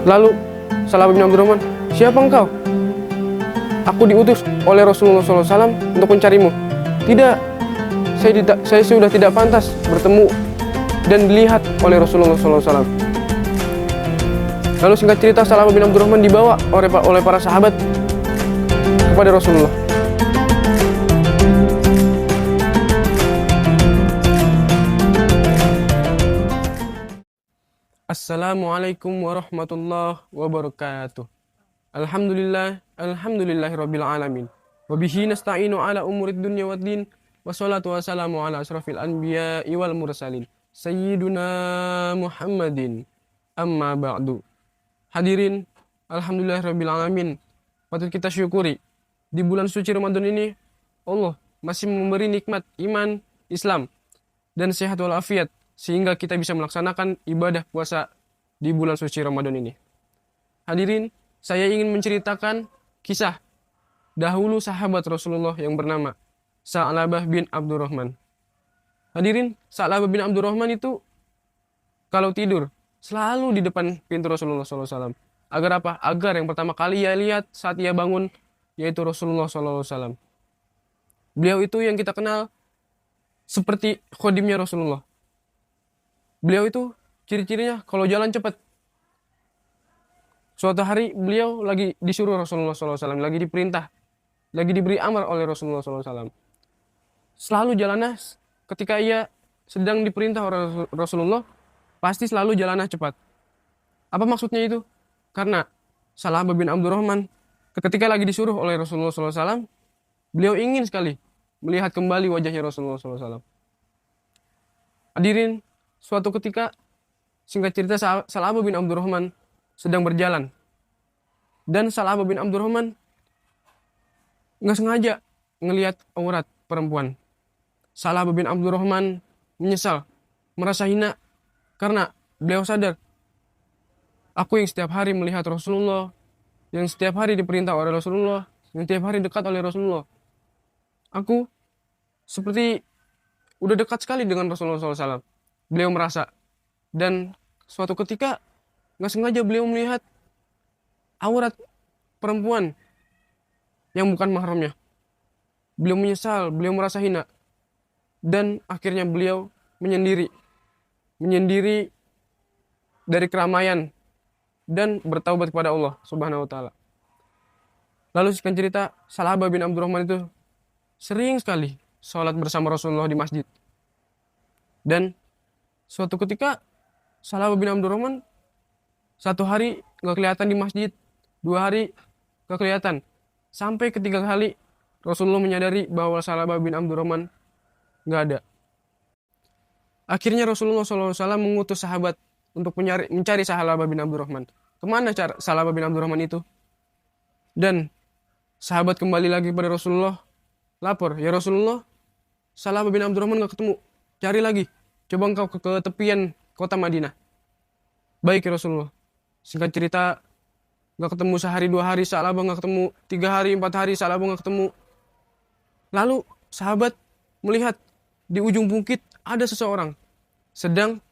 Lalu Salabah bin Abdurrahman, siapa engkau? Aku diutus oleh Rasulullah SAW untuk mencarimu. Tidak, saya sudah tidak pantas bertemu dan dilihat oleh Rasulullah SAW. Lalu singkat cerita, Salabah bin Abdurrahman dibawa oleh para sahabat kepada Rasulullah. Assalamualaikum warahmatullahi wabarakatuh. Alhamdulillahirabbil alamin. Wa bihi nasta'inu ala umurid dunya waddin. Wassalatu wassalamu ala asrafil anbiya'i wal mursalin. Sayyiduna Muhammadin. Amma ba'du. Hadirin, alhamdulillahirabbil alamin. Patut kita syukuri di bulan suci Ramadan ini Allah masih memberi nikmat iman, Islam dan sehat walafiat sehingga kita bisa melaksanakan ibadah puasa di bulan suci Ramadan ini. Hadirin, saya ingin menceritakan kisah dahulu sahabat Rasulullah yang bernama Sa'labah bin Abdurrahman. Hadirin, Sa'labah bin Abdurrahman itu kalau tidur selalu di depan pintu Rasulullah SAW. Agar apa? Agar yang pertama kali ia lihat saat ia bangun yaitu Rasulullah SAW. Beliau itu yang kita kenal seperti khodimnya Rasulullah. Beliau itu ciri-cirinya kalau jalan cepat. Suatu hari beliau lagi disuruh Rasulullah SAW, lagi diperintah, lagi diberi amar oleh Rasulullah SAW. Selalu jalannya ketika ia sedang diperintah oleh Rasulullah, pasti selalu jalannya cepat. Apa maksudnya itu? Karena Sa'labah bin Abdurrahman ketika lagi disuruh oleh Rasulullah SAW, beliau ingin sekali melihat kembali wajahnya Rasulullah SAW. Hadirin, suatu ketika, singkat cerita, Sa'labah bin Abdurrahman sedang berjalan. Dan Sa'labah bin Abdurrahman nggak sengaja ngelihat aurat perempuan. Sa'labah bin Abdurrahman menyesal, merasa hina, karena beliau sadar, aku yang setiap hari melihat Rasulullah, yang setiap hari diperintah oleh Rasulullah, yang setiap hari dekat oleh Rasulullah. Aku seperti udah dekat sekali dengan Rasulullah SAW. Beliau merasa. Dan suatu ketika nggak sengaja beliau melihat aurat perempuan yang bukan mahramnya. Beliau menyesal, beliau merasa hina. Dan akhirnya beliau menyendiri dari keramaian dan bertaubat kepada Allah Subhanahu wa taala. Lalu singkat cerita, Sa'labah bin Abdurrahman itu sering sekali sholat bersama Rasulullah di masjid. Dan suatu ketika Sa'labah bin Abdurrahman satu hari gak kelihatan di masjid, 2 hari gak kelihatan, sampai ketiga kali Rasulullah menyadari bahwa Sa'labah bin Abdurrahman gak ada. Akhirnya Rasulullah SAW mengutus sahabat untuk mencari Sa'labah bin Abdurrahman. Kemana Sa'labah bin Abdurrahman itu? Dan sahabat kembali lagi pada Rasulullah, lapor, ya Rasulullah, Sa'labah bin Abdurrahman gak ketemu, cari lagi, coba engkau ke tepian kota Madinah. Baik ya Rasulullah. Singkat cerita, gak ketemu sehari 2 hari, Sa'labah gak ketemu, 3 hari 4 hari, Sa'labah gak ketemu. Lalu sahabat melihat di ujung bukit ada seseorang sedang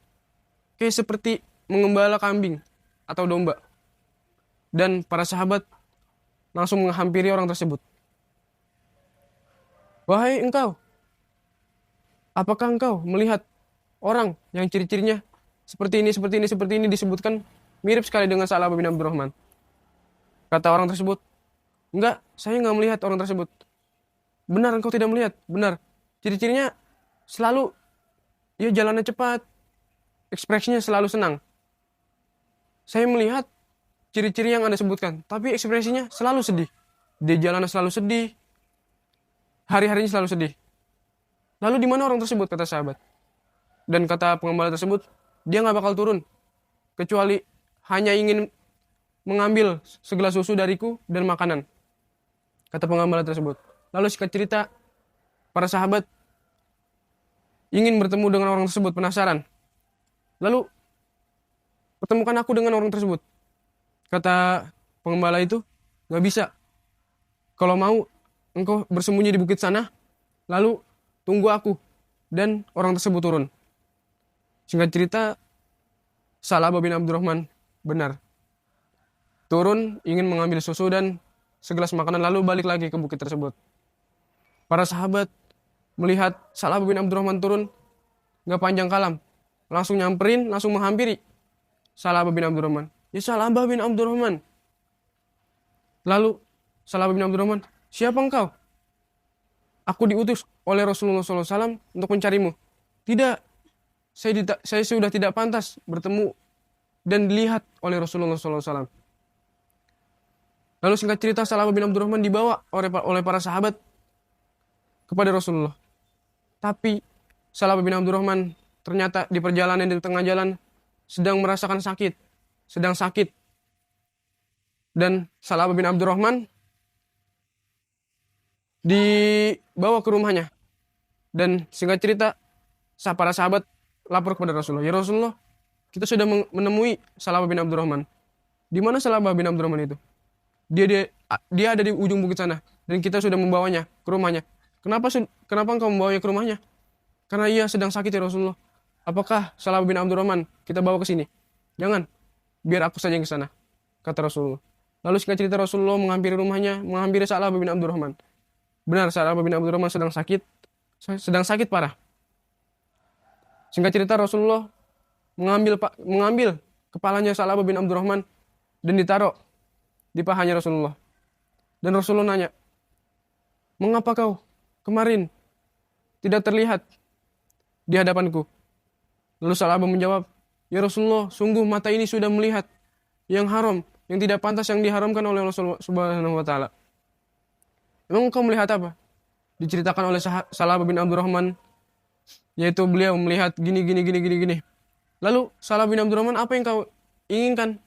kayak seperti mengembala kambing atau domba. Dan para sahabat langsung menghampiri orang tersebut. Wahai engkau, apakah engkau melihat orang yang ciri-cirinya seperti ini disebutkan mirip sekali dengan Sa'labah bin Abdurrahman? Kata orang tersebut, enggak, saya enggak melihat orang tersebut. Benar, engkau tidak melihat. Benar. Ciri-cirinya selalu, ya jalannya cepat, ekspresinya selalu senang. Saya melihat ciri-ciri yang Anda sebutkan, tapi ekspresinya selalu sedih. Dia jalannya selalu sedih, hari-harinya selalu sedih. Lalu di mana orang tersebut, kata sahabat? Dan kata pengembala tersebut, dia nggak bakal turun, kecuali hanya ingin mengambil segelas susu dariku dan makanan, kata pengembala tersebut. Lalu singkat cerita, para sahabat ingin bertemu dengan orang tersebut, penasaran. Lalu, pertemukan aku dengan orang tersebut. Kata pengembala itu, nggak bisa. Kalau mau, engkau bersembunyi di bukit sana, lalu tunggu aku. Dan orang tersebut turun. Singkat cerita, Sa'labah bin Abdurrahman benar. turun ingin mengambil susu dan segelas makanan lalu balik lagi ke bukit tersebut. Para sahabat melihat Sa'labah bin Abdurrahman turun, gak panjang kalam, langsung nyamperin, langsung menghampiri Sa'labah bin Abdurrahman. Ya Sa'labah bin Abdurrahman. Lalu Sa'labah bin Abdurrahman, siapa engkau? Aku diutus oleh Rasulullah SAW untuk mencarimu. Tidak, saya sudah tidak pantas bertemu dan dilihat oleh Rasulullah SAW. Lalu singkat cerita Sa'labah bin Abdurrahman dibawa oleh para sahabat kepada Rasulullah. Tapi Sa'labah bin Abdurrahman ternyata di perjalanan, di tengah jalan sedang merasakan sakit, sedang sakit. Dan Sa'labah bin Abdurrahman dibawa ke rumahnya. Dan singkat cerita para sahabat lapor kepada Rasulullah, ya Rasulullah, kita sudah menemui Sa'labah bin Abdurrahman. Di mana Sa'labah bin Abdurrahman itu? Dia ada di ujung bukit sana dan kita sudah membawanya ke rumahnya. Kenapa engkau membawanya ke rumahnya? Karena ia sedang sakit ya Rasulullah. Apakah Sa'labah bin Abdurrahman kita bawa ke sini? Jangan, biar aku saja yang ke sana, kata Rasulullah. Lalu singkat cerita Rasulullah menghampiri rumahnya, menghampiri Sa'labah bin Abdurrahman. Benar, Sa'labah bin Abdurrahman sedang sakit parah. Singkat cerita Rasulullah mengambil kepalanya Sa'labah bin Abdurrahman dan ditaruh di pahanya Rasulullah. Dan Rasulullah nanya, mengapa kau kemarin tidak terlihat di hadapanku? Lalu Sa'labah menjawab, ya Rasulullah, sungguh mata ini sudah melihat yang haram, yang tidak pantas, yang diharamkan oleh Rasulullah Subhanahu wa Ta'ala. Emang kau melihat apa? Diceritakan oleh Sa'labah bin Abdurrahman, yaitu beliau melihat gini. Lalu Sa'labah bin Abdurrahman, apa yang kau inginkan?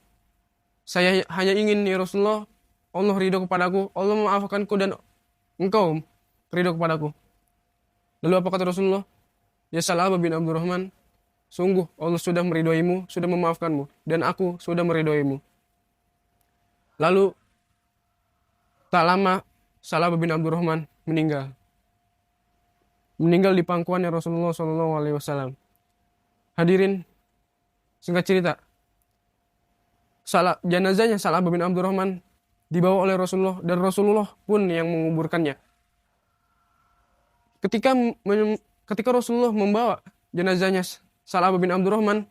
Saya hanya ingin ya Rasulullah, Allah ridho kepadaku, Allah memaafkanku dan engkau ridho kepadaku. Lalu apa kata Rasulullah? Ya Sa'labah bin Abdurrahman, sungguh Allah sudah meridhoimu, sudah memaafkanmu, dan aku sudah meridhoimu. Lalu tak lama Sa'labah bin Abdurrahman meninggal di pangkuannya Rasulullah SAW. Hadirin, singkat cerita, jenazahnya Sa'labah bin Abdurrahman dibawa oleh Rasulullah dan Rasulullah pun yang menguburkannya. Ketika Rasulullah membawa jenazahnya Sa'labah bin Abdurrahman,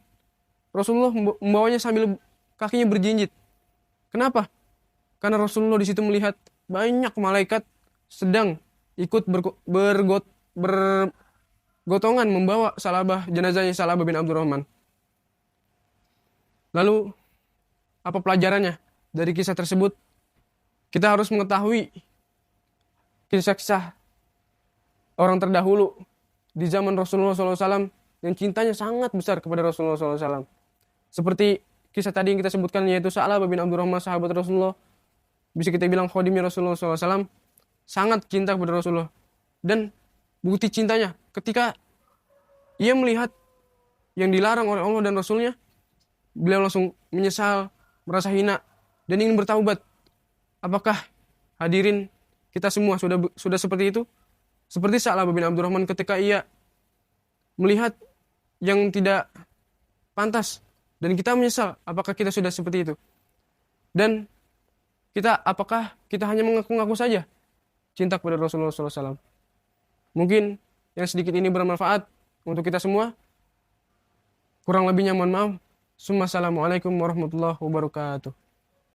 Rasulullah membawanya sambil kakinya berjinjit. Kenapa? Karena Rasulullah di situ melihat banyak malaikat sedang ikut bergotongan membawa jenazahnya Sa'labah bin Abdurrahman. Lalu apa pelajarannya dari kisah tersebut? Kita harus mengetahui kisah-kisah orang terdahulu di zaman Rasulullah SAW yang cintanya sangat besar kepada Rasulullah SAW. Seperti kisah tadi yang kita sebutkan, yaitu Sa'labah bin Abdurrahman, sahabat Rasulullah, bisa kita bilang khadimnya Rasulullah SAW, sangat cinta kepada Rasulullah. Dan bukti cintanya ketika ia melihat yang dilarang oleh Allah dan Rasulnya, beliau langsung menyesal, merasa hina, dan ingin bertaubat. Apakah hadirin kita semua sudah seperti itu? Seperti Sa'labah bin Abdurrahman ketika ia melihat yang tidak pantas dan kita menyesal, apakah kita sudah seperti itu? Dan apakah kita hanya mengaku-ngaku saja cinta kepada Rasulullah SAW? Mungkin yang sedikit ini bermanfaat untuk kita semua. Kurang lebihnya mohon maaf. Assalamualaikum warahmatullahi wabarakatuh.